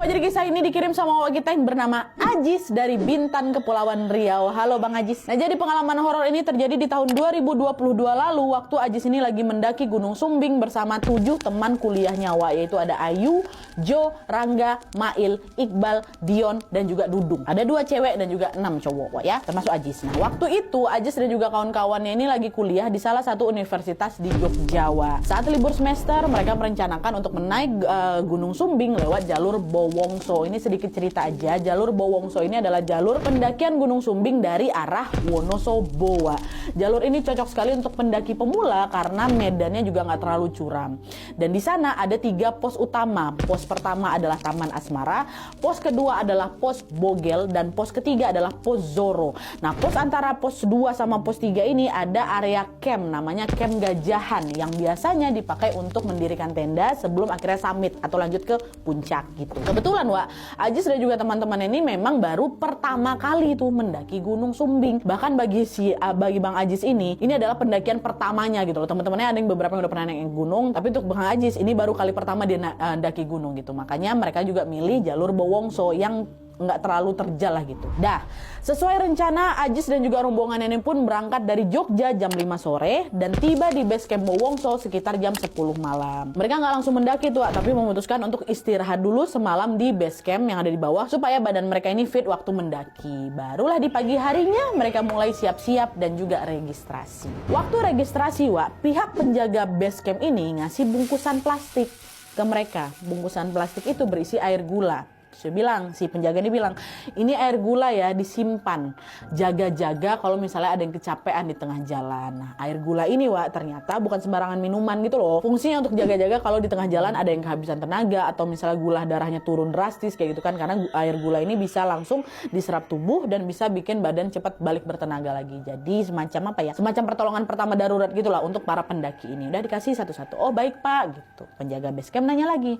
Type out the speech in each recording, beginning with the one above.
Wak, jadi kisah ini dikirim sama wak kita yang bernama Ajis dari Bintan, Kepulauan Riau. Halo Bang Ajis. Nah, jadi pengalaman horor ini terjadi di tahun 2022 lalu waktu Ajis ini lagi mendaki Gunung Sumbing bersama 7 teman kuliahnya Wak, yaitu ada Ayu, Jo, Rangga, Mail, Iqbal, Dion, dan juga Dudung. Ada 2 cewek dan juga 6 cowok Wak ya, termasuk Ajis. Nah, waktu itu Ajis dan juga kawan-kawannya ini lagi kuliah di salah satu universitas di Jogja Wak. Saat libur semester, mereka merencanakan untuk menaik Gunung Sumbing lewat jalur Bowongso. Ini sedikit cerita aja. Jalur Bowongso ini adalah jalur pendakian Gunung Sumbing dari arah Wonosobo. Jalur ini cocok sekali untuk pendaki pemula karena medannya juga nggak terlalu curam. Dan di sana ada 3 pos utama. Pos pertama adalah Taman Asmara, pos kedua adalah pos Bogel, dan pos ketiga adalah pos Zoro. Nah, pos antara pos 2 sama pos 3 ini ada area camp, namanya camp Gajahan, yang biasanya dipakai untuk mendirikan tenda sebelum akhirnya summit atau lanjut ke puncak gitu. Kebetulan Wak, Ajis dan juga teman-teman ini memang baru pertama kali tuh mendaki Gunung Sumbing. Bahkan bagi Bang Ajis ini adalah pendakian pertamanya gitu loh. Teman-temannya ada yang beberapa yang udah pernah naik gunung, tapi untuk Bang Ajis ini baru kali pertama dia mendaki gunung gitu. Makanya mereka juga milih jalur Bowongso yang nggak terlalu terjal lah gitu. Dah, sesuai rencana Ajis dan juga rombongan ini pun berangkat dari Jogja jam 5 sore dan tiba di base camp Bowongso sekitar jam 10 malam. Mereka nggak langsung mendaki tuh, tapi memutuskan untuk istirahat dulu semalam di base camp yang ada di bawah supaya badan mereka ini fit waktu mendaki. Barulah di pagi harinya mereka mulai siap-siap dan juga registrasi. Waktu registrasi Wak, pihak penjaga base camp ini ngasih bungkusan plastik ke mereka. Bungkusan plastik itu berisi air gula. Si penjaga ini bilang, ini air gula ya, disimpan, jaga-jaga kalau misalnya ada yang kecapean di tengah jalan. Nah, air gula ini Wak ternyata bukan sembarangan minuman gitu loh. Fungsinya untuk jaga-jaga kalau di tengah jalan ada yang kehabisan tenaga atau misalnya gula darahnya turun drastis kayak gitu kan, karena air gula ini bisa langsung diserap tubuh dan bisa bikin badan cepat balik bertenaga lagi. Jadi semacam apa ya, semacam pertolongan pertama darurat gitulah untuk para pendaki ini. Udah dikasih satu-satu. Oh baik Pak gitu. Penjaga base camp nanya lagi,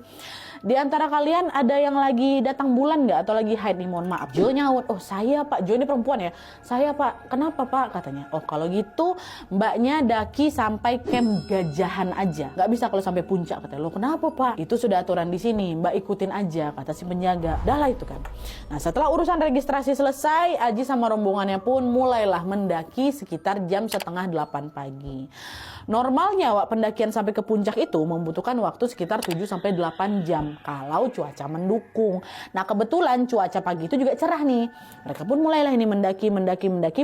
di antara kalian ada yang lagi datang bulan nggak atau lagi haid nih, mohon maaf. Jo nyaut, oh saya Pak. Jo ini perempuan ya. Saya Pak. Kenapa Pak? Katanya. Oh kalau gitu mbaknya daki sampai camp Gajahan aja, nggak bisa kalau sampai puncak. Katanya. Lo kenapa Pak? Itu sudah aturan di sini, mbak ikutin aja, kata si penjaga. Dah lah itu kan. Nah setelah urusan registrasi selesai, Aji sama rombongannya pun mulailah mendaki sekitar jam setengah 8 pagi. Normalnya Wak, pendakian sampai ke puncak itu membutuhkan waktu sekitar 7-8 jam kalau cuaca mendukung. Nah kebetulan cuaca pagi itu juga cerah nih. Mereka pun mulailah ini mendaki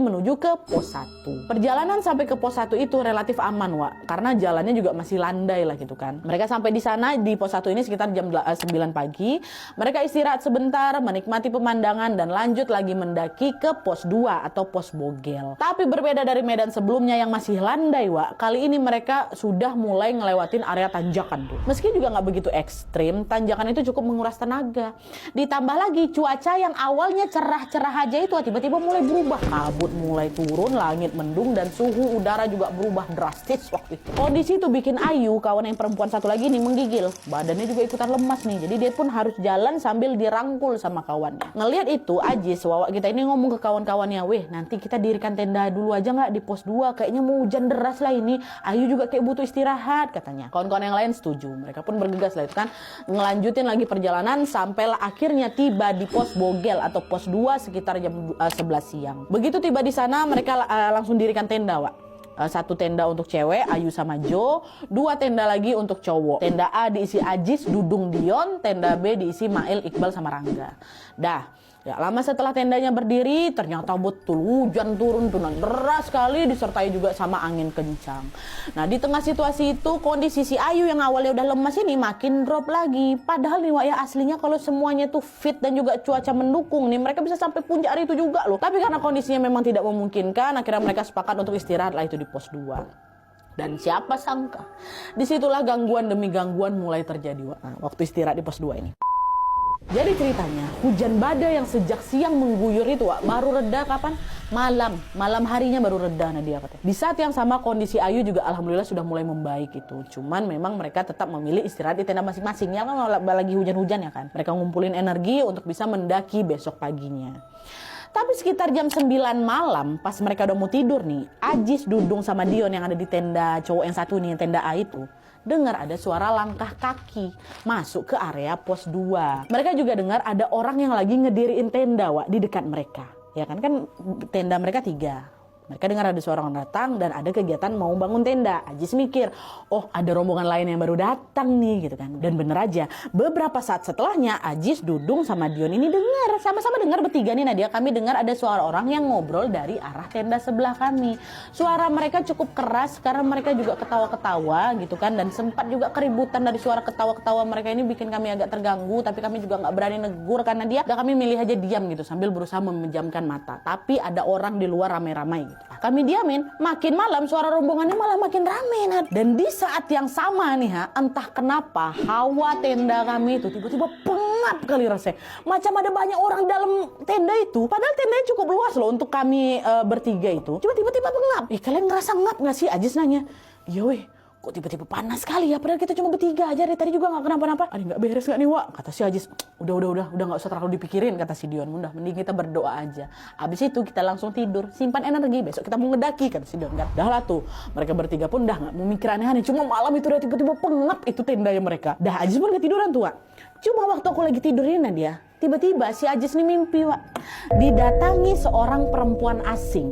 menuju ke pos 1. Perjalanan sampai ke pos 1 itu relatif aman Wak, karena jalannya juga masih landai lah gitu kan. Mereka sampai di sana di pos 1 ini sekitar jam 9 pagi. Mereka istirahat sebentar, menikmati pemandangan dan lanjut lagi mendaki ke pos 2 atau pos Bogel. Tapi berbeda dari medan sebelumnya yang masih landai Wak, kali ini mereka sudah mulai ngelewatin area tanjakan tuh. Meski juga nggak begitu ekstrim, tanjakan itu cukup menguras tenaga. Ditambah lagi cuaca yang awalnya cerah-cerah aja itu tiba-tiba mulai berubah. Kabut mulai turun, langit mendung, dan suhu udara juga berubah drastis waktu itu. Kondisi itu bikin Ayu, kawan yang perempuan satu lagi nih, menggigil. Badannya juga ikutan lemas nih, jadi dia pun harus jalan sambil dirangkul sama kawannya. Ngelihat itu, Ajis, Wawak kita ini ngomong ke kawan-kawannya, weh nanti kita dirikan tenda dulu aja nggak di pos 2, kayaknya mau hujan deras lah ini. Ayu juga kayak butuh istirahat katanya. Kawan-kawan yang lain setuju. Mereka pun bergegas lah itu kan, ngelanjutin lagi perjalanan sampailah akhirnya tiba di pos Bogel atau pos 2 sekitar jam 11 siang. Begitu tiba di sana mereka langsung dirikan tenda Wak. 1 tenda untuk cewek, Ayu sama Jo, 2 tenda lagi untuk cowok. Tenda A diisi Ajis, Dudung, Dion, tenda B diisi Mail, Iqbal sama Rangga. Dah, ya lama setelah tendanya berdiri, ternyata betul hujan turun deras sekali disertai juga sama angin kencang. Nah, di tengah situasi itu kondisi si Ayu yang awalnya udah lemas ini makin drop lagi. Padahal nih Wak ya, aslinya kalau semuanya tuh fit dan juga cuaca mendukung nih, mereka bisa sampai puncak hari itu juga loh. Tapi karena kondisinya memang tidak memungkinkan, akhirnya mereka sepakat untuk istirahat lah itu di pos 2. Dan siapa sangka, disitulah gangguan demi gangguan mulai terjadi waktu istirahat di pos 2 ini. Jadi ceritanya, hujan badai yang sejak siang mengguyur itu Wak, baru reda kapan? Malam harinya baru reda Nadia katanya. Di saat yang sama kondisi Ayu juga alhamdulillah sudah mulai membaik itu. Cuman memang mereka tetap memilih istirahat di tenda masing-masing. Ya kan lagi hujan-hujan ya kan. Mereka ngumpulin energi untuk bisa mendaki besok paginya. Tapi sekitar jam 9 malam, pas mereka udah mau tidur nih, Ajis, Dudung sama Dion yang ada di tenda cowok yang satu nih, tenda A itu, dengar ada suara langkah kaki masuk ke area pos 2. Mereka juga dengar ada orang yang lagi ngediriin tenda di dekat mereka. Ya kan tenda mereka 3. Mereka dengar ada suara orang datang dan ada kegiatan mau bangun tenda. Ajis mikir, oh ada rombongan lain yang baru datang nih gitu kan. Dan bener aja, beberapa saat setelahnya Ajis, Dudung sama Dion ini dengar. Sama-sama dengar bertiga nih Nadia. Kami dengar ada suara orang yang ngobrol dari arah tenda sebelah kami. Suara mereka cukup keras karena mereka juga ketawa-ketawa gitu kan. Dan sempat juga keributan dari suara ketawa-ketawa mereka ini bikin kami agak terganggu. Tapi kami juga gak berani negur karena dan kami milih aja diam gitu sambil berusaha memejamkan mata. Tapi ada orang di luar ramai-ramai gitu. Kami diamin, makin malam suara rombongannya malah makin rame, Nat. Dan di saat yang sama nih entah kenapa hawa tenda kami itu tiba-tiba pengap kali rasanya. Macam ada banyak orang dalam tenda itu, padahal tendanya cukup luas loh untuk kami bertiga itu. Cuma tiba-tiba pengap. Kalian ngerasa ngap gak sih? Ajis nanya. Iya weh, kok tiba-tiba panas sekali ya, padahal kita cuma bertiga aja dari tadi juga gak kenapa-napa. Ada gak beres gak nih Wak? Kata si Ajis, udah gak usah terlalu dipikirin, kata si Dion. Udah mending kita berdoa aja. Abis itu kita langsung tidur, simpan energi, besok kita mau ngedaki, kata si Dion. Dah lah tuh, mereka bertiga pun udah gak mau mikir aneh-aneh. Cuma malam itu udah tiba-tiba pengap itu tendanya mereka. Dah Ajis pun ketiduran tuh Wak. Cuma waktu aku lagi tidurin dia, tiba-tiba si Ajis nih mimpi Wak, didatangi seorang perempuan asing.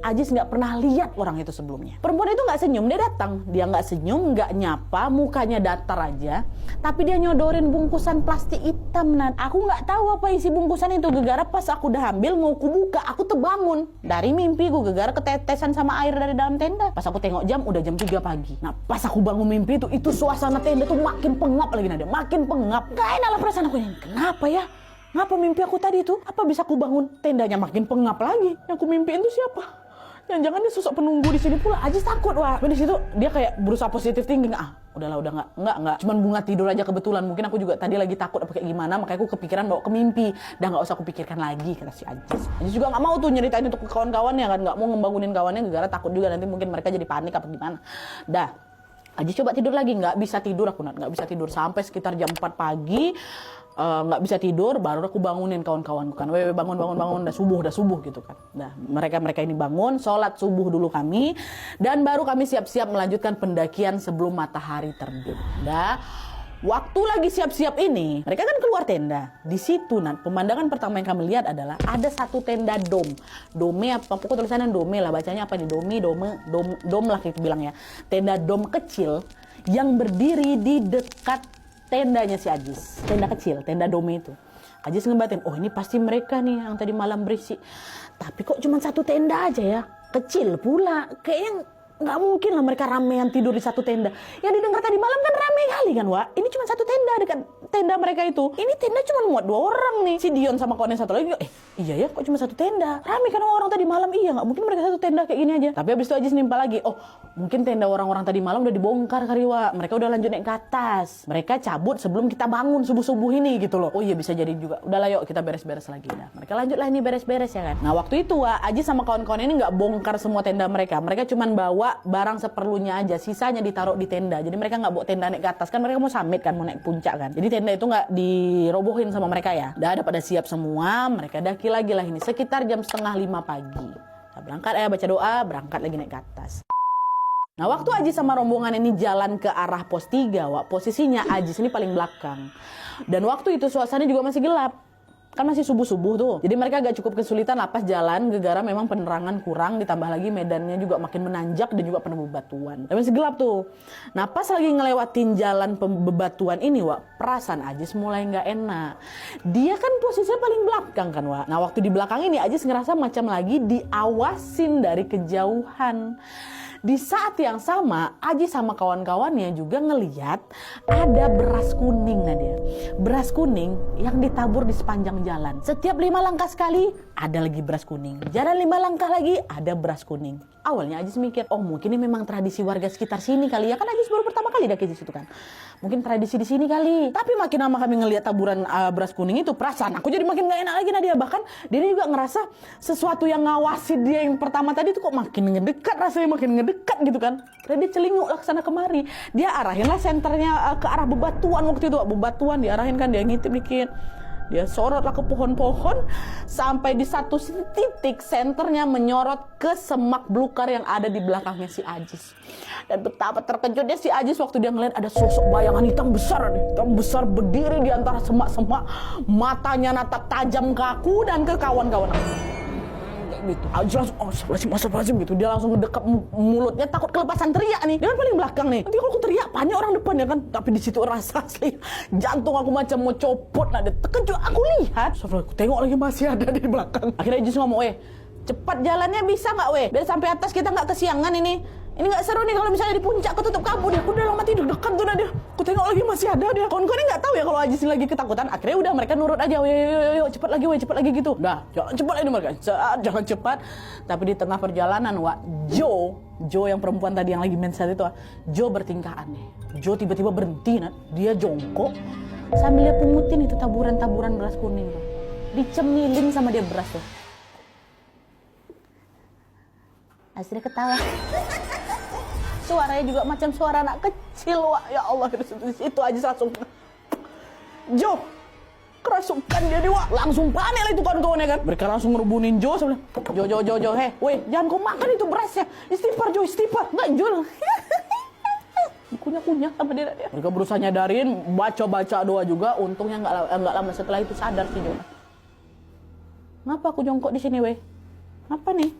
Ajis nggak pernah lihat orang itu sebelumnya. Perempuan itu nggak senyum, dia datang. Dia nggak senyum, nggak nyapa, mukanya datar aja. Tapi dia nyodorin bungkusan plastik hitam. Nah, aku nggak tahu apa isi bungkusan itu. Gegara pas aku udah ambil mau kubuka, aku terbangun dari mimpi gue. Gegara ketetesan sama air dari dalam tenda. Pas aku tengok jam, udah jam 3 pagi. Nah, pas aku bangun mimpi itu suasana tenda tuh makin pengap lagi Nadia, makin pengap. Gak enak lah perasaan aku ini. Kenapa ya? Ngapa mimpi aku tadi itu? Apa bisa aku bangun tendanya makin pengap lagi? Yang aku mimpiin itu siapa? Jangan dia sosok penunggu di sini pula. Ajis takut Wah. Di situ dia kayak berusaha positif thinking. Udahlah udah enggak. Cuman bunga tidur aja kebetulan. Mungkin aku juga tadi lagi takut apa kayak gimana. Makanya aku kepikiran bawa ke mimpi. Dah nggak usah aku pikirkan lagi, kata si Ajis. Ajis juga nggak mau tuh nyeritain untuk kawan-kawannya kan. Nggak mau ngembangunin kawannya. Gara takut juga nanti mungkin mereka jadi panik apa gimana. Dah. Ajis coba tidur lagi, nggak bisa tidur aku nggak bisa tidur sampai sekitar jam 4 pagi. Nggak bisa tidur, baru aku bangunin kawan-kawanku kan, bangun, udah subuh gitu kan. Nah, mereka ini bangun, sholat subuh dulu kami, dan baru kami siap-siap melanjutkan pendakian sebelum matahari terbit. Nah, waktu lagi siap-siap ini, mereka kan keluar tenda. Di situ, pemandangan pertama yang kami lihat adalah ada satu tenda dome apa, pokoknya tulisannya dome lah, bacanya apa nih, dom lah kita bilang ya. Tenda dom kecil yang berdiri di dekat tendanya si Ajis, tenda kecil, tenda dome itu. Ajis ngebatin, oh ini pasti mereka nih yang tadi malam berisik. Tapi kok cuma satu tenda aja ya, kecil pula. Kayaknya nggak mungkin lah mereka ramean tidur di satu tenda. Yang didengar tadi malam kan rame kali kan Wak. Ini cuma satu tenda dekat tenda mereka itu. Ini tenda cuma muat 2 orang nih. Si Dion sama kawan yang satu lagi, iya ya kok cuma satu tenda. Rame kan orang tadi malam, iya nggak mungkin mereka satu tenda kayak gini aja. Tapi habis itu Ajis nimpa lagi, oh mungkin tenda orang-orang tadi malam udah dibongkar kali Wak. Mereka udah lanjut naik ke atas. Mereka cabut sebelum kita bangun subuh-subuh ini gitu loh. Oh iya bisa jadi juga. Udah lah yuk kita beres-beres lagi dah. Mereka lanjut lah ini beres-beres ya kan. Nah waktu itu Wak, Ajis sama kawan-kawan ini nggak bongkar semua tenda mereka. Mereka cuman bawa barang seperlunya aja, sisanya ditaruh di tenda. Jadi mereka nggak bawa tenda naik ke atas kan, mereka mau summit kan, mau naik puncak kan. Jadi tenda itu nggak dirobohin sama mereka ya. Udah ada pada siap semua, mereka daki lagi lah ini sekitar jam 4:30 pagi. Nah, berangkat baca doa, berangkat lagi naik ke atas. Nah waktu Ajis sama rombongan ini jalan ke arah pos 3, Wak, posisinya Ajis ini paling belakang. Dan waktu itu suasana juga masih gelap. Kan masih subuh-subuh tuh. Jadi mereka agak cukup kesulitan lah pas jalan. Gegara memang penerangan kurang. Ditambah lagi medannya juga makin menanjak dan juga penuh bebatuan. Dan masih gelap tuh. Nah pas lagi ngelewatin jalan bebatuan ini Wak, perasaan Ajis mulai nggak enak. Dia kan posisinya paling belakang kan Wak. Nah waktu di belakang ini Ajis ngerasa macam lagi diawasin dari kejauhan. Di saat yang sama, Ajis sama kawan-kawannya juga ngeliat ada beras kuning Nadia. Beras kuning yang ditabur di sepanjang jalan. Setiap 5 langkah sekali, ada lagi beras kuning. Jalan 5 langkah lagi, ada beras kuning. Awalnya Ajis mikir, oh mungkin ini memang tradisi warga sekitar sini kali ya. Kan Ajis baru pertama kali daki di situ kan. Mungkin tradisi di sini kali. Tapi makin lama kami ngelihat taburan beras kuning itu, perasaan aku jadi makin gak enak lagi Nadia. Bahkan dia juga ngerasa sesuatu yang ngawasi dia yang pertama tadi tuh kok makin ngedekat, rasanya makin ngedekat gitu kan. Dan dia celinguk lah kesana kemari. Dia arahin lah senternya ke arah bebatuan waktu itu. Bebatuan diarahin kan, dia ngintip dikit. Dia sorotlah ke pohon-pohon sampai di satu titik senternya menyorot ke semak belukar yang ada di belakangnya si Ajis. Dan betapa terkejutnya si Ajis waktu dia ngeliat ada sosok bayangan hitam besar berdiri di antara semak-semak, matanya natap tajam ke aku dan ke kawan-kawan aku. Gitu. Ajis langsung lazim gitu. Dia langsung ngedekap mulutnya, takut kelepasan teriak nih. Dia kan paling belakang nih. Nanti kalau aku teriak panik orang depan ya kan. Tapi di situ rasa asli jantung aku macam mau copot. Nah, dia terkejut. Aku lihat. Aku tengok lagi masih ada di belakang. Akhirnya Ajis ngomong, cepat jalannya bisa nggak biar sampai atas kita nggak kesiangan ini. Ini nggak seru nih kalau misalnya di puncak ketutup kabut. Aku udah lama tidur dekat tuh dia. Aku tengok lagi masih ada dia. Kawan-kawan ini nggak tahu ya kalau Ajis lagi ketakutan. Akhirnya udah mereka nurut aja. Yo, cepat lagi gitu. Udah, cepat aja mereka. Jangan cepat. Tapi di tengah perjalanan, Jo yang perempuan tadi yang lagi menset itu, Jo bertingkah aneh. Jo tiba-tiba berhenti, dia jongkok sambil dia pungutin itu taburan-taburan beras kuning tuh. Dicemilin sama dia beras tuh. Aslinya ketawa. Suaranya juga macam suara anak kecil, Wak. Ya Allah, itu aja langsung. Jo, kerasukan dia, Wak. Langsung panik lah itu kawan-kawannya kan. Mereka langsung ngerubunin Jo. Jo, jangan kau makan itu berasnya. Istighfar, Jo, istighfar. Nggak, Jo. Kunyah-kunyah sama dia. Mereka berusaha nyadarin, baca doa juga. Untungnya nggak lama setelah itu sadar si Jo. Ngapa aku jongkok di sini, Apa nih?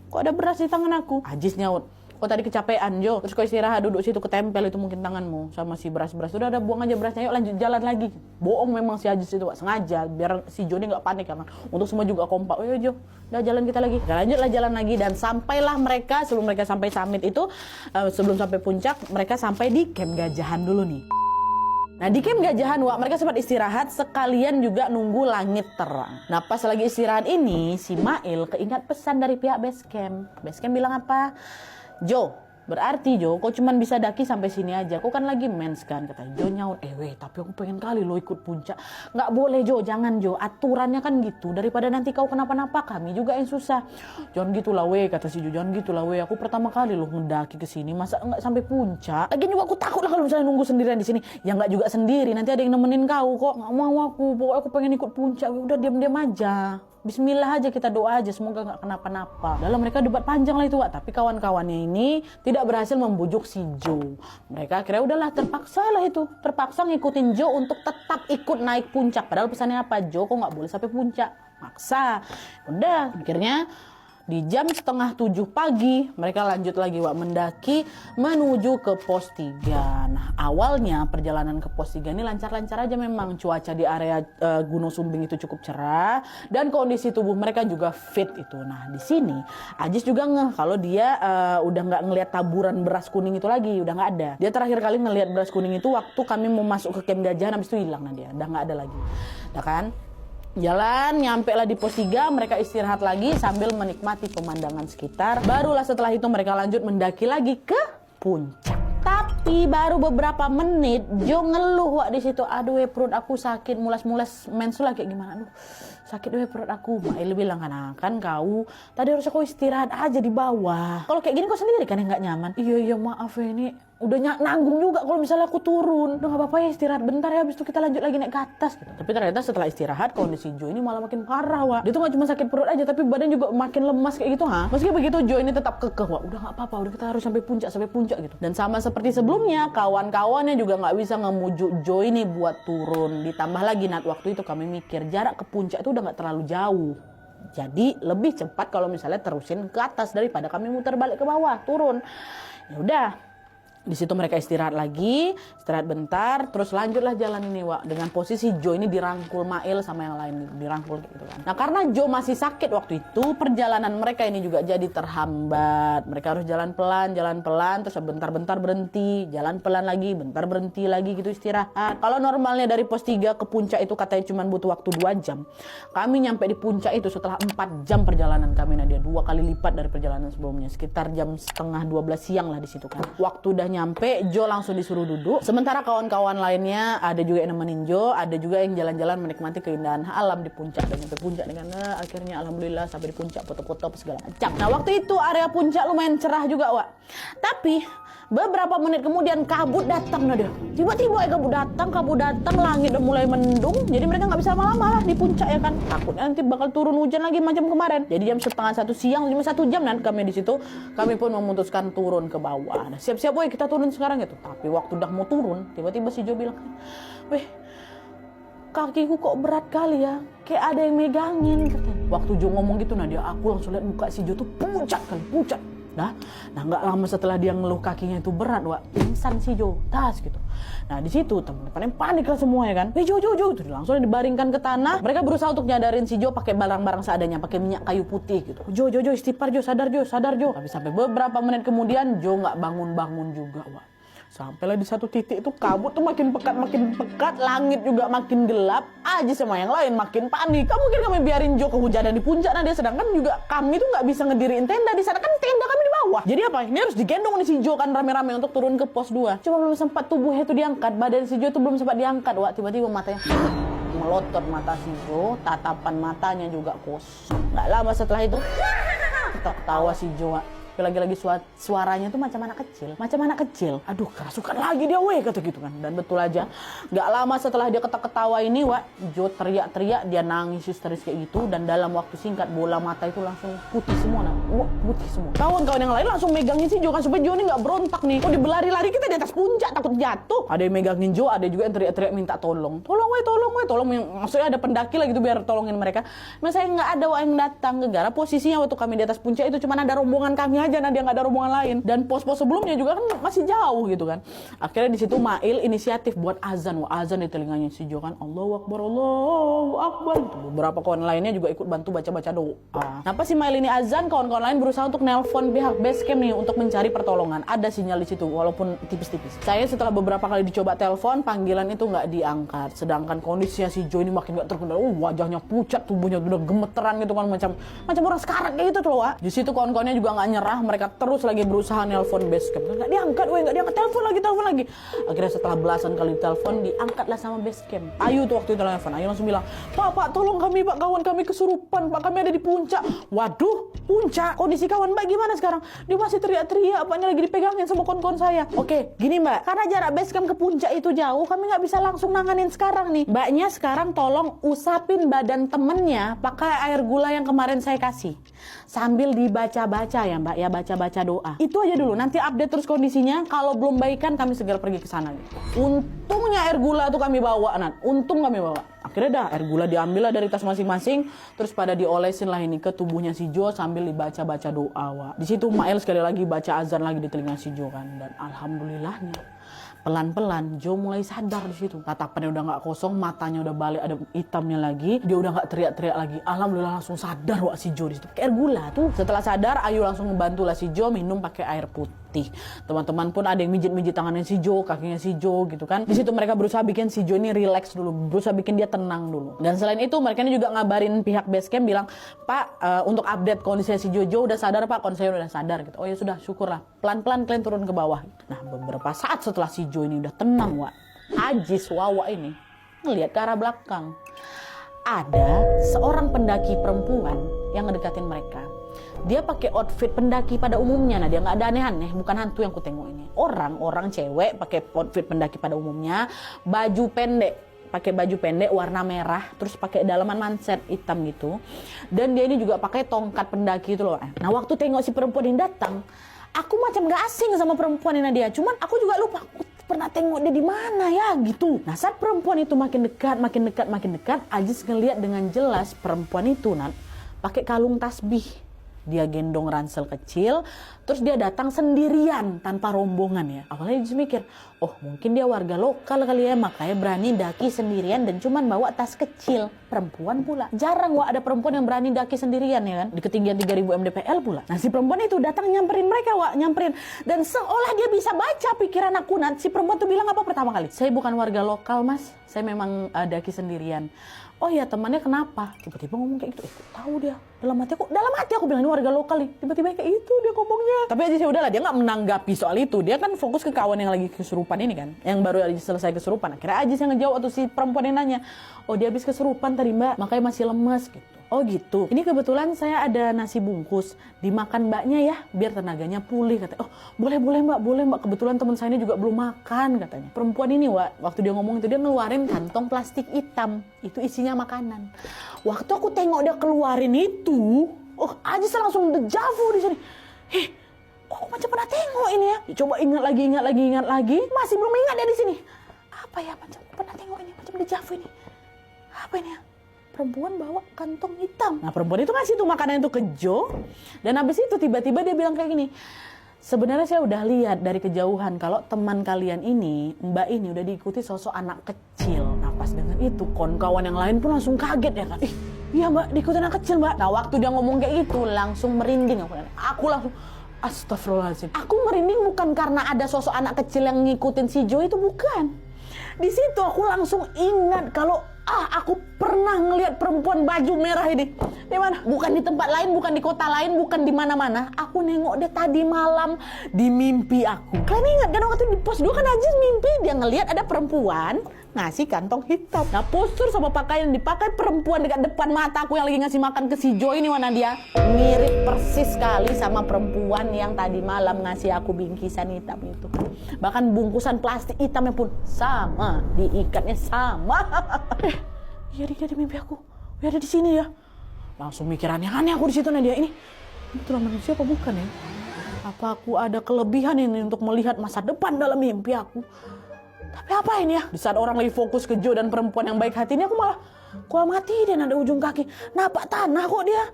Kok ada beras di tangan aku? Ajis nyaut. Kok tadi kecapean, Jo? Terus kau istirahat duduk situ, ketempel itu mungkin tanganmu sama si beras-beras. Udah buang aja berasnya, yuk lanjut jalan lagi. Bohong memang si Ajis itu, sengaja biar si Jo ini nggak panik karena untuk semua juga kompak. Jo, udah jalan kita lagi. Nah, lanjutlah jalan lagi dan sampailah mereka sebelum mereka sampai summit itu, sebelum sampai puncak, mereka sampai di camp Gajahan dulu nih. Nah di camp Gajahan, mereka sempat istirahat sekalian juga nunggu langit terang. Nah pas lagi istirahat ini, si Mail keingat pesan dari pihak base camp. Base camp bilang apa? Jo, berarti Jo, kau cuman bisa daki sampai sini aja. Kau kan lagi mens kan, kata Jo nyaut. Tapi aku pengen kali lo ikut puncak. Nggak boleh Jo, jangan Jo. Aturannya kan gitu. Daripada nanti kau kenapa-napa, kami juga yang susah. Jangan gitulah kata si Jo. Jangan gitulah Aku pertama kali lo ngedaki ke sini, masa nggak sampai puncak? Lagian juga aku takut lah kalau misalnya nunggu sendirian di sini. Ya nggak juga sendiri. Nanti ada yang nemenin kau kok. Nggak mau aku. Pokoknya aku pengen ikut puncak. Udah diam-diam aja. Bismillah aja, kita doa aja semoga nggak kenapa-napa. Dalam mereka debat panjang lah itu, Tapi kawan-kawannya ini tidak berhasil membujuk si Jo. Mereka akhirnya udahlah terpaksa ngikutin Jo untuk tetap ikut naik puncak. Padahal pesannya apa? Jo, kok nggak boleh sampai puncak. Maksa. Udah, akhirnya di jam 6:30 pagi mereka lanjut lagi mendaki menuju ke pos 3. Nah awalnya perjalanan ke pos 3 ini lancar-lancar aja, memang cuaca di area Gunung Sumbing itu cukup cerah dan kondisi tubuh mereka juga fit itu. Nah di sini Ajis juga kalau dia udah nggak ngelihat taburan beras kuning itu lagi, udah nggak ada. Dia terakhir kali ngelihat beras kuning itu waktu kami mau masuk ke camp Gajahan, habis itu hilang. Nah dia udah nggak ada lagi, nah kan. Jalan, nyampe lah di pos 3, mereka istirahat lagi sambil menikmati pemandangan sekitar. Barulah setelah itu mereka lanjut mendaki lagi ke puncak. Tapi baru beberapa menit, Jo ngeluh di situ. Aduh perut aku sakit, mulas-mulas mensul kayak gimana. Aduh sakit perut aku. Mail bilang kan kau tadi harusnya kau istirahat aja di bawah. Kalau kayak gini kau sendiri kan yang nggak nyaman. Iya maaf ini udah nanggung juga kalau misalnya aku turun. Udah nggak apa-apa ya, istirahat bentar ya, habis itu kita lanjut lagi naik ke atas gitu. Tapi ternyata setelah istirahat kondisi Jo ini malah makin parah Dia tuh nggak cuma sakit perut aja, tapi badan juga makin lemas kayak gitu Meski begitu Jo ini tetap kekeh udah nggak apa-apa, udah kita harus sampai puncak gitu. Dan sama seperti sebelumnya, kawan-kawannya juga nggak bisa ngemujuk Jo ini buat turun. Ditambah lagi waktu itu kami mikir jarak ke puncak itu udah nggak terlalu jauh. Jadi lebih cepat kalau misalnya terusin ke atas daripada kami muter balik ke bawah, turun. Ya udah. Di situ mereka istirahat bentar, terus lanjutlah jalan ini dengan posisi Jo ini dirangkul Mail sama yang lain, dirangkul gitu kan. Nah karena Jo masih sakit waktu itu, perjalanan mereka ini juga jadi terhambat. Mereka harus jalan pelan, terus bentar-bentar berhenti, jalan pelan lagi, bentar berhenti lagi gitu istirahat. Kalau normalnya dari pos 3 ke puncak itu katanya cuma butuh waktu 2 jam. Kami nyampe di puncak itu setelah 4 jam perjalanan kami. Nah dia 2 kali lipat dari perjalanan sebelumnya, sekitar jam 11:30 siang lah di situ kan. Waktu udah nyampe, Jo langsung disuruh duduk. Sementara kawan-kawan lainnya ada juga yang nemenin Jo, ada juga yang jalan-jalan menikmati keindahan alam di puncak. Dan nyampe puncak dengan akhirnya alhamdulillah sampai di puncak, foto-foto segala macam. Nah waktu itu area puncak lumayan cerah juga, Wak. Tapi beberapa menit kemudian kabut datang, nah dia. Tiba-tiba kabut datang, langit udah mulai mendung. Jadi mereka nggak bisa lama-lama lah di puncak ya kan. Takutnya nanti bakal turun hujan lagi macam kemarin. Jadi jam setengah 1 siang, cuma 1 jam dan kami di situ, kami pun memutuskan turun ke bawah. Nah, siap-siap, woi kita turun sekarang gitu. Tapi waktu udah mau turun, tiba-tiba si Jo bilang, weh, kakiku kok berat kali ya, kayak ada yang megangin katanya. Waktu Jo ngomong gitu, nah dia aku langsung lihat muka si Jo tuh pucat. Nah nggak lama setelah dia ngeluh kakinya itu berat, Wak, pingsan si Jo, tas gitu. Nah di situ teman-teman panik lah semua ya kan. Jo, itu langsung dibaringkan ke tanah. Mereka berusaha untuk nyadarin si Jo pakai barang-barang seadanya, pakai minyak kayu putih gitu. Jo, istighfar Jo, sadar Jo. Tapi sampai beberapa menit kemudian Jo nggak bangun juga, Wak. Sampailah di satu titik itu kabut tuh makin pekat, langit juga makin gelap. Aji sama yang lain makin panik. Kamu mungkin kami biarin Jo kehujanan di puncak, nah dia sedangkan juga kami tuh nggak bisa ngediriin tenda di sana, kan tenda kami di bawah. Jadi apa? Ini harus digendong nih si Jo kan rame-rame untuk turun ke pos 2. Cuma belum sempat tubuhnya itu diangkat, badan si Jo itu belum sempat diangkat, Wak. Tiba-tiba matanya melotot mata si Jo, tatapan matanya juga kosong. Nggak lama setelah itu kita ketawa si Jo, Wak. Lagi-lagi suaranya tuh macam anak kecil. Aduh, kerasukan lagi dia, weh, kata gitu kan. Dan betul aja, nggak lama setelah dia ketawa ini, Wak, Jo teriak-teriak, dia nangis histeris kayak gitu. Dan dalam waktu singkat bola mata itu langsung putih semua, putih semua. Kawan-kawan yang lain langsung megangin si Jo kan supaya Jo ini nggak berontak nih. Kok berlari-lari kita di atas puncak takut jatuh. Ada yang megangin Jo, ada juga yang teriak-teriak minta tolong. Tolong. Maksudnya ada pendaki lah gitu biar tolongin mereka. Mas saya nggak ada, Wak, yang datang. Gara posisinya waktu kami di atas puncak itu cuma ada rombongan kami aja, nah dia nggak ada rombongan lain. Dan pos-pos sebelumnya juga kan masih jauh gitu kan. Akhirnya di situ Mail inisiatif buat azan, azan di telinganya si Jo kan. Allahu Akbar. Beberapa kawan lainnya juga ikut bantu baca-baca doa. Kenapa si Mail ini azan, kawan-kawan lain berusaha untuk nelpon pihak base camp nih untuk mencari pertolongan. Ada sinyal di situ walaupun tipis-tipis. Saya setelah beberapa kali dicoba telepon, panggilan itu nggak diangkat. Sedangkan kondisinya si Jo ini makin nggak terkendali. Wajahnya pucat, tubuhnya udah gemeteran gitu kan, macam orang sekarat kayak gitu tuh, Wak. Di situ kawan-kawannya juga nggak nyerah, mereka terus lagi berusaha nelpon base camp. Nggak diangkat, telepon lagi. Akhirnya setelah belasan kali telepon, diangkatlah sama base camp. Ayu tuh waktu itu telepon, Ayu langsung bilang, Pak, tolong kami, Pak, kawan kami kesurupan, Pak, kami ada di puncak. Waduh, puncak, kondisi kawan Mbak gimana sekarang? Dia masih teriak-teriak, Paknya lagi dipegangin sama kawan-kawan saya. Oke, gini Mbak, karena jarak base camp ke puncak itu jauh, kami nggak bisa langsung nanganin sekarang nih. Mbaknya sekarang tolong usapin badan temennya pakai air gula yang kemarin saya kasih. Sambil dibaca-baca ya Mbak, ya baca-baca doa. Itu aja dulu, nanti update terus kondisinya. Kalau belum baikan kami segera pergi ke sana gitu. Untungnya air gula tuh kami bawa, Nat. Untung kami bawa. Akhirnya dah air gula diambil lah dari tas masing-masing, terus pada diolesin lah ini ke tubuhnya si Jo sambil dibaca-baca doa, Wak. Di situ Mael sekali lagi baca azan lagi di telinga si Jo kan, dan alhamdulillahnya pelan-pelan Jo mulai sadar di situ. Tatapannya udah nggak kosong, matanya udah balik ada hitamnya lagi, dia udah nggak teriak-teriak lagi. Alhamdulillah langsung sadar, Wak, si Jo di situ. Pakai air gula tuh. Setelah sadar, Ayu langsung membantu lah si Jo minum pakai air putih. Teman-teman pun ada yang mijit-mijit tangannya si Jo, kakinya si Jo gitu kan. Di situ mereka berusaha bikin si Jo ini relax dulu, berusaha bikin dia tenang dulu. Dan selain itu mereka ini juga ngabarin pihak base camp bilang, Pak, untuk update kondisi si Jo udah sadar, Pak, kondisi udah sadar gitu. Oh ya sudah, syukurlah. Pelan-pelan kalian turun ke bawah. Nah, beberapa saat setelah si Jo ini udah tenang, Wak, Ajis Wawa ini ngelihat ke arah belakang. Ada seorang pendaki perempuan yang ngedekatin mereka. Dia pakai outfit pendaki pada umumnya. Nah, dia nggak ada aneh-aneh, bukan hantu yang kutengok ini. Orang cewek pakai outfit pendaki pada umumnya, pakai baju pendek warna merah, terus pakai dalaman manset hitam gitu. Dan dia ini juga pakai tongkat pendaki itu loh. Nah, waktu tengok si perempuan ini datang, aku macam gak asing sama perempuan ini dia. Cuman aku juga lupa aku pernah tengok dia di mana ya gitu. Nah, saat perempuan itu makin dekat, Ajis ngeliat dengan jelas perempuan itu pakai kalung tasbih. Dia gendong ransel kecil, terus dia datang sendirian tanpa rombongan ya. Awalnya dia mikir, oh mungkin dia warga lokal kali ya, makanya berani daki sendirian dan cuman bawa tas kecil. Perempuan pula. Jarang, Wak, ada perempuan yang berani daki sendirian ya kan, di ketinggian 3000 mdpl pula. Nah, si perempuan itu datang nyamperin mereka, Wak, nyamperin. Dan seolah dia bisa baca pikiran aku, si perempuan tuh bilang apa pertama kali? Saya bukan warga lokal, Mas. Saya memang daki sendirian. Oh ya, temannya kenapa? Tiba-tiba ngomong kayak gitu. Kok tahu dia? Dalam hati aku bilang ini warga lokal nih. Tiba-tiba kayak itu dia ngomongnya. Tapi Ajis ya udahlah, dia nggak menanggapi soal itu. Dia kan fokus ke kawan yang lagi kesurupan ini kan, yang baru Ajis selesai kesurupan. Akhirnya Ajis yang ngejawab waktu si perempuan yang nanya, oh dia habis kesurupan tadi mbak, makanya masih lemes gitu. Oh gitu. Ini kebetulan saya ada nasi bungkus, dimakan mbaknya ya, biar tenaganya pulih katanya. Oh boleh mbak. Kebetulan teman saya ini juga belum makan katanya. Perempuan ini waktu dia ngomong itu dia ngeluarin kantong plastik hitam, itu isinya makanan. Waktu aku tengok dia keluarin itu, Ajis langsung dejavu di sini. Kok aku macam pernah tengok ini ya? Coba ingat lagi, masih belum ingat dia di sini. Apa ya, macam pernah tengok ini, macam dejavu ini. Apa ini ya? Perempuan bawa kantong hitam. Nah perempuan itu ngasih tuh makanan itu ke Jo. Dan habis itu tiba-tiba dia bilang kayak gini, sebenarnya saya udah lihat dari kejauhan kalau teman kalian ini, mbak ini udah diikuti sosok anak kecil. Nah pas dengan itu kawan yang lain pun langsung kaget ya kan. Iya mbak, diikuti anak kecil mbak. Nah waktu dia ngomong kayak gitu langsung merinding aku langsung astagfirullahaladzim. Aku merinding bukan karena ada sosok anak kecil yang ngikutin si Jo, itu bukan. Di situ aku langsung ingat kalau aku pernah ngelihat perempuan baju merah ini. Di mana? Bukan di tempat lain, bukan di kota lain, bukan di mana-mana. Aku nengok dia tadi malam di mimpi aku. Kalian ingat kan waktu di pos 2 kan Ajis mimpi dia ngelihat ada perempuan ngasih kantong hitam. Nah postur sama pakaian yang dipakai perempuan dekat depan mata aku yang lagi ngasih makan ke si Jo ini, mana dia? Mirip persis sekali sama perempuan yang tadi malam ngasih aku bingkisan hitam itu. Bahkan bungkusan plastik hitamnya pun sama, diikatnya sama. Iya dia di mimpi aku. Dia ada di sini ya. Langsung mikir aneh-aneh aku di situ Nadia. Ini itulah manusia apa bukan ya? Apa aku ada kelebihan ini untuk melihat masa depan dalam mimpi aku? Tapi apa ini ya? Di saat orang lagi fokus ke Jo dan perempuan yang baik hati ini, aku malah kok mati dia ada ujung kaki. Napak tanah kok dia.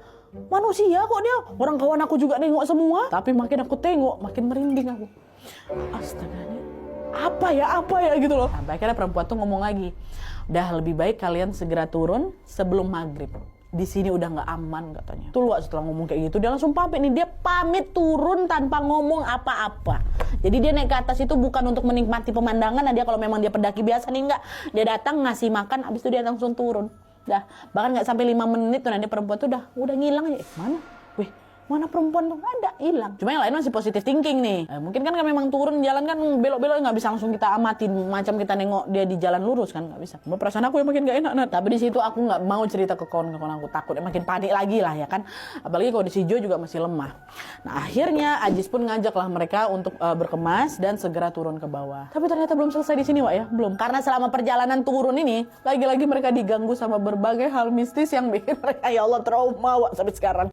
Manusia kok dia. Orang kawan aku juga nengok semua. Tapi makin aku tengok, makin merinding aku. Astaga nih. Apa ya gitu loh. Sampai akhirnya perempuan tuh ngomong lagi, udah lebih baik kalian segera turun sebelum maghrib. Di sini udah nggak aman katanya. Tuh setelah ngomong kayak gitu dia langsung pamit nih. Dia pamit turun tanpa ngomong apa-apa. Jadi dia naik ke atas itu bukan untuk menikmati pemandangan. Nah dia kalau memang dia pendaki biasa nih enggak. Dia datang ngasih makan, abis itu dia langsung turun. Dah bahkan nggak sampai 5 menit tuh nanti perempuan tuh udah ngilang aja. Mana? Wih. Mana perempuan tuh? Ada, hilang. Cuma yang lain masih positive thinking nih. Mungkin kan memang turun jalan kan belok-belok nggak bisa langsung kita amatin macam kita nengok dia di jalan lurus kan nggak bisa. Cuma perasaan aku yang makin nggak enak. Tapi di situ aku nggak mau cerita ke kawan-kawan aku, takut makin panik lagi lah ya kan. Apalagi kalau di si Jo juga masih lemah. Nah akhirnya Ajis pun ngajaklah mereka untuk berkemas dan segera turun ke bawah. Tapi ternyata belum selesai di sini Wak ya, belum. Karena selama perjalanan turun ini lagi-lagi mereka diganggu sama berbagai hal mistis yang bikin mereka ya Allah trauma Wak sampai sekarang.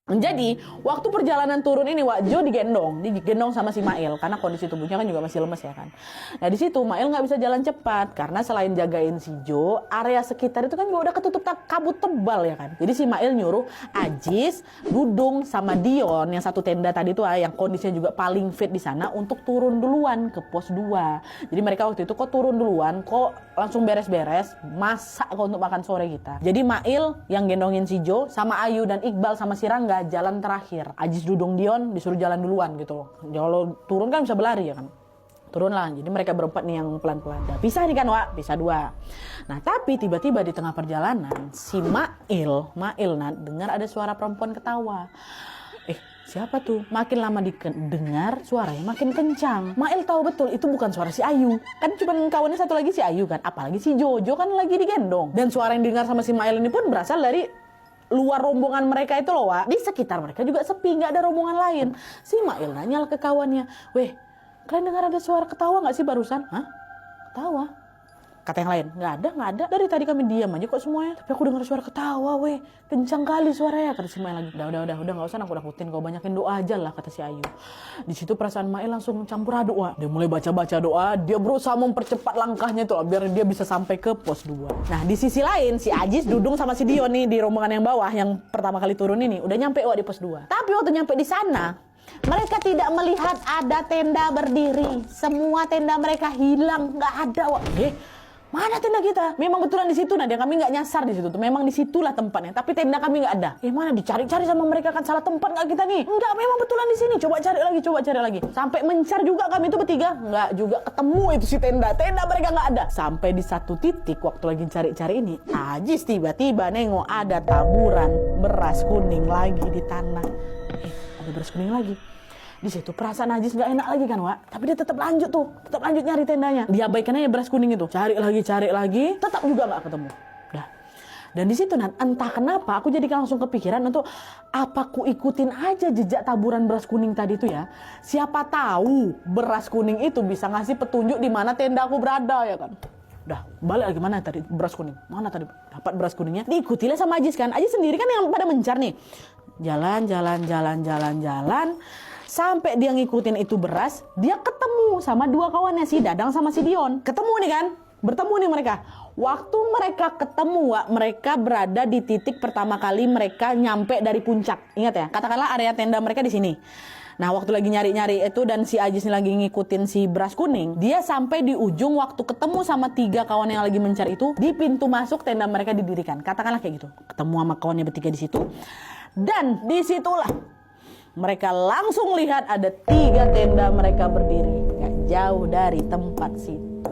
Jadi, waktu perjalanan turun ini, Jo digendong sama si Mail karena kondisi tubuhnya kan juga masih lemes ya kan. Nah di situ Mail nggak bisa jalan cepat karena selain jagain si Jo, area sekitar itu kan juga udah ketutup kabut tebal ya kan. Jadi si Mail nyuruh Ajis, Dudung sama Dion yang satu tenda tadi tuh yang kondisinya juga paling fit di sana untuk turun duluan ke pos 2. Jadi mereka waktu itu kok turun duluan, kok langsung beres-beres, masak kok untuk makan sore kita. Jadi Mail yang gendongin si Jo sama Ayu dan Iqbal sama si Rangga jalan terakhir. Ajis, Dudung, Dion disuruh jalan duluan gitu loh. Kalau turun kan bisa berlari ya kan. Turun lah. Jadi mereka berempat nih yang pelan-pelan. Nah, pisah nih kan Wak, pisah 2. Nah tapi tiba-tiba di tengah perjalanan si Mail dengar ada suara perempuan ketawa. Siapa tuh? Makin lama dengar suaranya makin kencang. Mail tahu betul itu bukan suara si Ayu. Kan cuma kawannya satu lagi si Ayu kan. Apalagi si Jojo kan lagi digendong. Dan suara yang didengar sama si Mail ini pun berasal dari luar rombongan mereka itu loh Wak. Di sekitar mereka juga sepi, nggak ada rombongan lain. Si Mail nanya ke kawannya, weh kalian dengar ada suara ketawa nggak sih barusan? Hah? Ketawa? Kata yang lain, nggak ada. Dari tadi kami diam aja kok semuanya. Tapi aku dengar suara ketawa, weh. Kencang kali suaranya. Kata si Mail lagi. Udah, nggak usah nakut-nakutin. Kau banyakin doa aja lah, kata si Ayu. Di situ perasaan Mail langsung campur aduk, Wak. Dia mulai baca doa. Dia berusaha mempercepat langkahnya tuh, biar dia bisa sampai ke pos 2. Nah, di sisi lain, si Ajis, Dudung sama si Dion nih di rombongan yang bawah, yang pertama kali turun ini, udah nyampe Wak di pos 2. Tapi waktu nyampe di sana, mereka tidak melihat ada tenda berdiri. Semua tenda mereka hilang, nggak ada Wak. Mana tenda kita? Memang betulan di situ, Nadia. Kami nggak nyasar di situ tuh. Memang di situlah tempatnya. Tapi tenda kami nggak ada. Mana dicari-cari sama mereka, kan salah tempat nggak kita nih? Enggak, memang betulan di sini. Coba cari lagi. Sampai mencar juga kami itu bertiga. Nggak juga ketemu itu si tenda. Tenda mereka nggak ada. Sampai di satu titik waktu lagi cari-cari ini, Ajis tiba-tiba nengok ada taburan beras kuning lagi di tanah. Ada beras kuning lagi. Di situ perasaan Ajis nggak enak lagi kan, Wak. Tapi dia tetap lanjut nyari tendanya. Diabaikan aja beras kuning itu. Cari lagi, tetap juga nggak ketemu. Dah. Dan di situ entah kenapa aku jadi langsung kepikiran untuk apa aku ikutin aja jejak taburan beras kuning tadi itu ya. Siapa tahu beras kuning itu bisa ngasih petunjuk di mana tenda aku berada ya kan. Udah, balik lagi, mana tadi beras kuning? Mana tadi dapat beras kuningnya? Diikutilah sama Ajis kan. Ajis sendiri kan yang pada mencar nih. Jalan. Sampai dia ngikutin itu beras, dia ketemu sama dua kawannya, si Dadang sama si Dion. Ketemu nih kan, bertemu nih mereka. Waktu mereka ketemu, mereka berada di titik pertama kali mereka nyampe dari puncak. Ingat ya, katakanlah area tenda mereka di sini. Nah, waktu lagi nyari-nyari itu dan si Ajis lagi ngikutin si beras kuning, dia sampai di ujung waktu ketemu sama 3 kawan yang lagi mencari itu, di pintu masuk tenda mereka didirikan. Katakanlah kayak gitu. Ketemu sama kawannya bertiga di situ. Dan disitulah mereka langsung lihat ada 3 tenda mereka berdiri gak jauh dari tempat situ.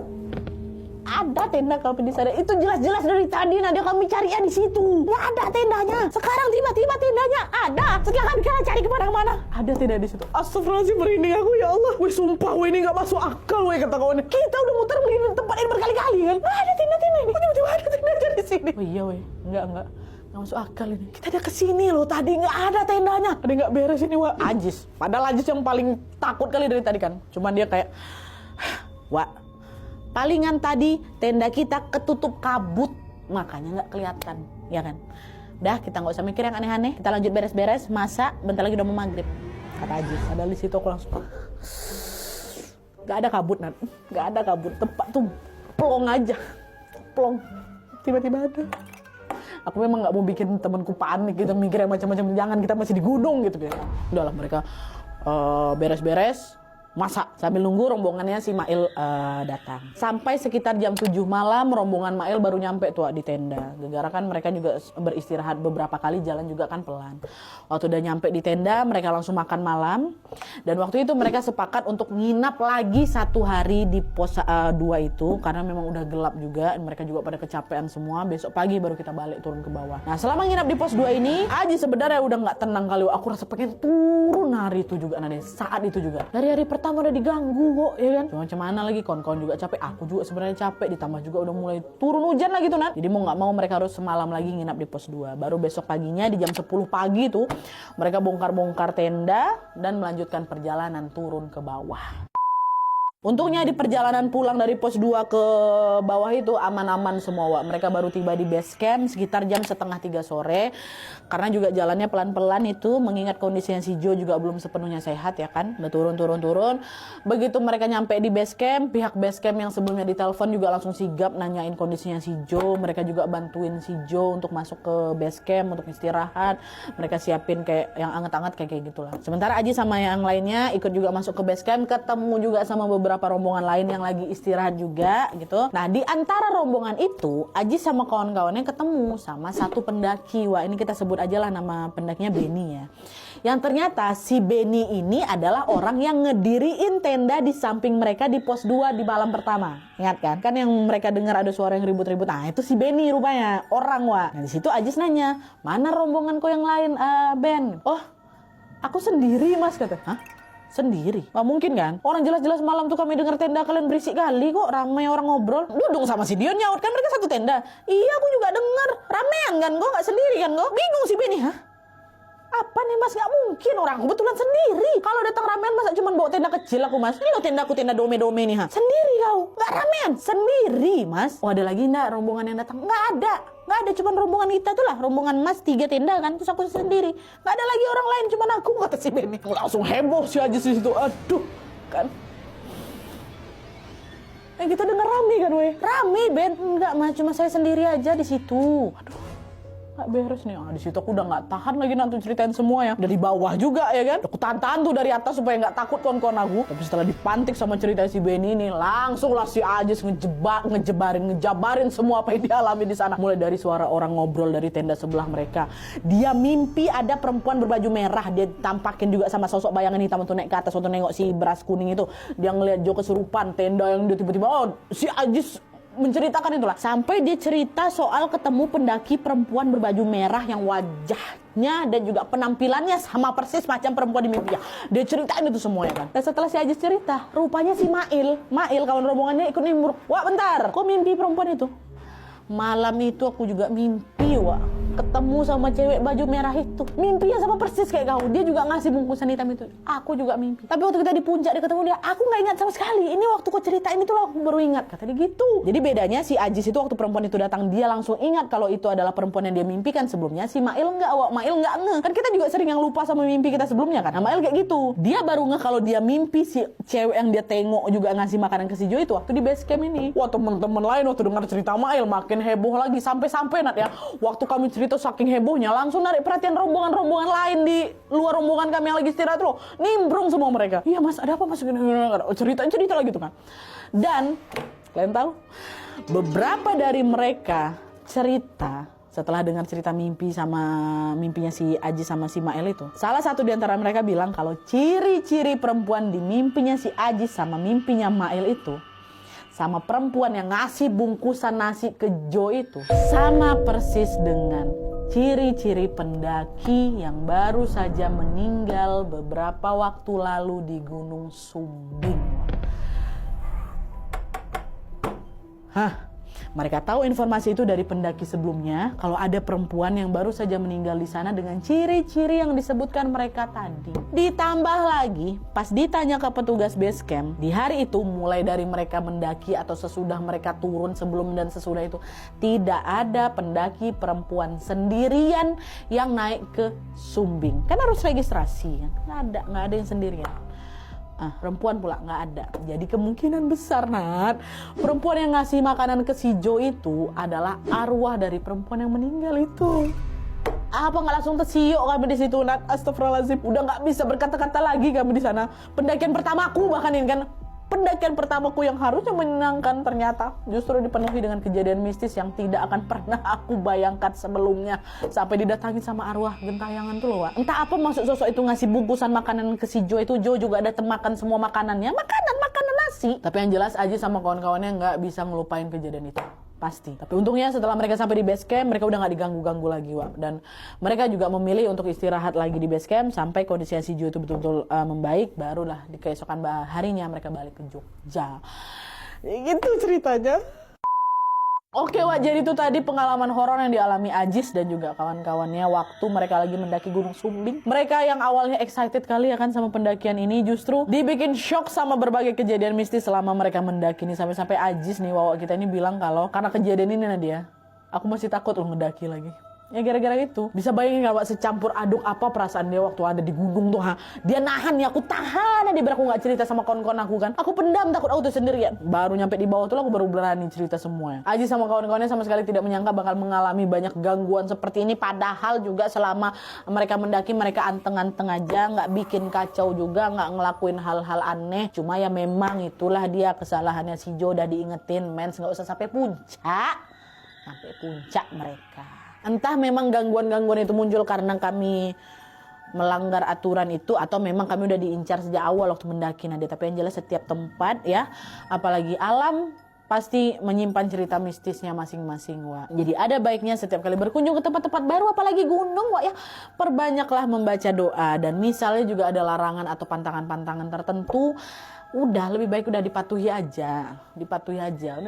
Ada tenda kami di sana. Itu jelas-jelas dari tadi Nadia kami cari ya di situ. Gak ada tendanya. Sekarang tiba-tiba tendanya ada. Setelah kami cari kemana-mana, ada tenda di situ. Astagfirullahaladzim, merinding aku ya Allah. Wih sumpah, ini gak masuk akal kata kawannya. Kita udah muter di tempat ini berkali-kali kan. Gak ada tenda-tenda ini. Tiba-tiba ada tenda di sini. Oh iya enggak. Nggak masuk akal ini. Kita ada kesini loh, tadi nggak ada tendanya. Ada nggak beres ini, Wak. Ajis. Padahal Ajis yang paling takut kali dari tadi kan. Cuman dia kayak, Wak, palingan tadi tenda kita ketutup kabut, makanya nggak kelihatan, ya kan? Udah, kita nggak usah mikir yang aneh-aneh. Kita lanjut beres-beres, masak. Bentar lagi udah mau maghrib, kata Ajis. Padahal di situ aku langsung, nggak ada kabut, Nat. Nggak ada kabut. Tempat tuh plong aja, plong. Tiba-tiba ada. Aku memang nggak mau bikin temanku panik gitu, mikir yang macam-macam, jangan, kita masih di gunung gitu. Udahlah, mereka beres-beres, masak sambil nunggu rombongannya si Mail datang. Sampai sekitar jam 7 malam rombongan Mail baru nyampe tuh di tenda. Gara-gara kan mereka juga beristirahat beberapa kali, jalan juga kan pelan. Waktu udah nyampe di tenda, mereka langsung makan malam. Dan waktu itu mereka sepakat untuk nginap lagi 1 hari di pos 2 itu, karena memang udah gelap juga. Mereka juga pada kecapean semua. Besok pagi baru kita balik turun ke bawah. Nah, selama nginap di pos 2 ini, Aji sebenarnya udah nggak tenang kali. Aku rasa pengen turun hari itu juga, saat itu juga. Dari hari pertama udah diganggu kok, ya kan? Cuma macam mana lagi, kawan-kawan juga capek, aku juga sebenarnya capek, ditambah juga udah mulai turun hujan lagi tuh, Nat. Jadi mau nggak mau mereka harus semalam lagi nginap di pos 2. Baru besok paginya di jam 10 pagi tuh mereka bongkar-bongkar tenda dan melanjutkan perjalanan turun ke bawah. Untungnya di perjalanan pulang dari pos 2 ke bawah itu aman-aman semua, Wak. Mereka baru tiba di base camp sekitar jam 2:30 sore. Karena juga jalannya pelan-pelan itu, mengingat kondisinya si Jo juga belum sepenuhnya sehat ya kan. Udah turun. Begitu mereka nyampe di base camp, pihak base camp yang sebelumnya ditelepon juga langsung sigap nanyain kondisinya si Jo. Mereka juga bantuin si Jo untuk masuk ke base camp untuk istirahat. Mereka siapin kayak yang anget-anget kayak gitulah. Sementara Aji sama yang lainnya ikut juga masuk ke base camp, ketemu juga sama beberapa rombongan lain yang lagi istirahat juga gitu. Nah, di antara rombongan itu Aji sama kawan-kawannya ketemu sama satu pendaki. Wah, ini kita sebut aja lah nama pendakinya Benny ya. Yang ternyata si Benny ini adalah orang yang ngediriin tenda di samping mereka di pos 2 di malam pertama. Ingat kan? Kan yang mereka dengar ada suara yang ribut-ribut. Nah, itu si Benny rupanya, orang, Wah. Nah, di situ Ajis nanya, "Mana rombonganku yang lain, Ben?" "Oh, aku sendiri, Mas," kata. "Hah? Sendiri? Gak mungkin kan? Orang jelas-jelas malam tuh kami dengar tenda kalian berisik kali kok, ramai orang ngobrol." Dudung sama si Dion nyaut, kan mereka satu tenda. "Iya, aku juga dengar. Ramean kan kok, gak sendiri kan kok?" Bingung si Benny. "Hah? Apa nih, Mas? Gak mungkin, orang kebetulan sendiri. Kalau datang ramean masa cuma bawa tenda kecil aku, Mas? Ini loh tendaku, tenda dome-dome nih, ha? Sendiri kau? Gak ramean? Sendiri, Mas." "Oh, ada lagi enggak rombongan yang datang?" "Gak ada. Gak ada, cuma rombongan kita tuh lah. Rombongan Mas 3 tenda kan, terus aku sendiri. Gak ada lagi orang lain, cuma aku," kata si Benny. Langsung heboh si Ajis di situ. Aduh, kan. Kita dengar rame kan, weh. Rame, Ben. Enggak, Mas, cuma saya sendiri aja di situ. Aduh. nggak beres nih. Di situ aku udah nggak tahan lagi nonton ceritain semua ya. Dari bawah juga ya kan. Aku tahan tuh dari atas supaya nggak takut kawan-kawan aku. Tapi setelah dipantik sama cerita si Benny ini, langsung lah si Ajis ngejabarin semua apa yang dialami di sana. Mulai dari suara orang ngobrol dari tenda sebelah mereka. Dia mimpi ada perempuan berbaju merah. Dia tampakin juga sama sosok bayangan hitam untuk naik ke atas waktu nengok si beras kuning itu. Dia ngeliat Jo kesurupan tenda yang dia tiba-tiba si Ajis menceritakan itulah. Sampai dia cerita soal ketemu pendaki perempuan berbaju merah yang wajahnya dan juga penampilannya sama persis macam perempuan di mimpinya. Dia ceritain itu semua ya kan. Dan setelah si Ajis cerita, rupanya si Mail kawan rombongannya ikut nimbrung. Wah bentar, kok mimpi perempuan itu? Malam itu aku juga mimpi, Wak. Ketemu sama cewek baju merah itu. Mimpinya sama persis kayak kau. Dia juga ngasih bungkusan hitam itu. Aku juga mimpi. Tapi waktu kita di puncak dia ketemu dia, aku nggak ingat sama sekali. Ini waktu kau ceritain itu lah aku baru ingat. Kata dia gitu. Jadi bedanya si Ajis itu waktu perempuan itu datang, dia langsung ingat kalau itu adalah perempuan yang dia mimpikan sebelumnya. Si Mail nggak, Wak. Mail nggak ngeh. Kan kita juga sering yang lupa sama mimpi kita sebelumnya kan. Nah, Mail kayak gitu. Dia baru ngeh kalau dia mimpi si cewek yang dia tengok juga ngasih makanan ke si Jo itu waktu di base camp ini. Wah, temen-temen lain waktu dengar cerita Mail makin heboh lagi. Sampai Nat ya, waktu kami cerita saking hebohnya langsung narik perhatian rombongan-rombongan lain di luar rombongan kami yang lagi istirahat loh. Nimbrung semua mereka. Iya mas, ada apa mas? Cerita lagi tuh kan. Dan kalian tahu, beberapa dari mereka cerita setelah dengar cerita mimpinya si Aji sama si Mael itu. Salah satu di antara mereka bilang kalau ciri-ciri perempuan di mimpinya si Aji sama mimpinya Mael itu sama perempuan yang ngasih bungkusan nasi ke Jo itu sama persis dengan ciri-ciri pendaki yang baru saja meninggal beberapa waktu lalu di Gunung Sumbing. Hah? Mereka tahu informasi itu dari pendaki sebelumnya, kalau ada perempuan yang baru saja meninggal di sana dengan ciri-ciri yang disebutkan mereka tadi. Ditambah lagi, pas ditanya ke petugas base camp, di hari itu mulai dari mereka mendaki atau sesudah mereka turun, sebelum dan sesudah itu, tidak ada pendaki perempuan sendirian yang naik ke Sumbing. Kan harus registrasi kan? Nggak ada yang sendirian. Perempuan pula nggak ada. Jadi kemungkinan besar Nat, perempuan yang ngasih makanan ke si Jo itu adalah arwah dari perempuan yang meninggal itu. Apa nggak langsung tersiok kami di situ Nat? Astagfirullahaladzim, udah nggak bisa berkata-kata lagi kami di sana. Pendakian pertamaku bahkan ini kan. Pendakian pertamaku yang harusnya menyenangkan ternyata justru dipenuhi dengan kejadian mistis yang tidak akan pernah aku bayangkan sebelumnya. Sampai didatangi sama arwah gentayangan tuh loh, Wak. Entah apa maksud sosok itu ngasih bungkusan makanan ke si Jo itu. Jo juga ada makan semua makanannya. Makanan nasi. Tapi yang jelas Aji sama kawan-kawannya nggak bisa ngelupain kejadian itu. Pasti. Tapi untungnya setelah mereka sampai di base camp, mereka udah nggak diganggu-ganggu lagi, Wak. Dan mereka juga memilih untuk istirahat lagi di base camp sampai kondisi si Jo itu betul-betul membaik. Barulah di keesokan harinya mereka balik ke Jogja. Gitu ceritanya. Oke Wak, jadi itu tadi pengalaman horor yang dialami Ajis dan juga kawan-kawannya waktu mereka lagi mendaki Gunung Sumbing. Mereka yang awalnya excited kali ya kan sama pendakian ini justru dibikin shock sama berbagai kejadian mistis selama mereka mendaki nih. Sampai-sampai Ajis nih Wak kita ini bilang kalau karena kejadian ini Nadia, aku masih takut loh ngedaki lagi. Ya gara-gara itu. Bisa bayangin gak Wak secampur aduk apa perasaan dia waktu ada di gunung tuh. Dia nahan ya, aku tahan dia biar aku gak cerita sama kawan-kawan aku kan. Aku pendam takut aku tuh sendirian. Baru nyampe di bawah tuh aku baru berani cerita semuanya. Aji sama kawan-kawannya sama sekali tidak menyangka bakal mengalami banyak gangguan seperti ini. Padahal juga selama mereka mendaki mereka anteng-anteng aja. Gak bikin kacau juga, gak ngelakuin hal-hal aneh. Cuma ya memang itulah dia kesalahannya si Jo udah diingetin. Mens gak usah sampai puncak. Sampai puncak mereka. Entah memang gangguan-gangguan itu muncul karena kami melanggar aturan itu atau memang kami udah diincar sejak awal waktu mendaki Nadia. Tapi yang jelas setiap tempat ya, apalagi alam pasti menyimpan cerita mistisnya masing-masing Wak. Jadi ada baiknya setiap kali berkunjung ke tempat-tempat baru apalagi gunung Wak ya, perbanyaklah membaca doa dan misalnya juga ada larangan atau pantangan-pantangan tertentu, udah lebih baik udah dipatuhi aja.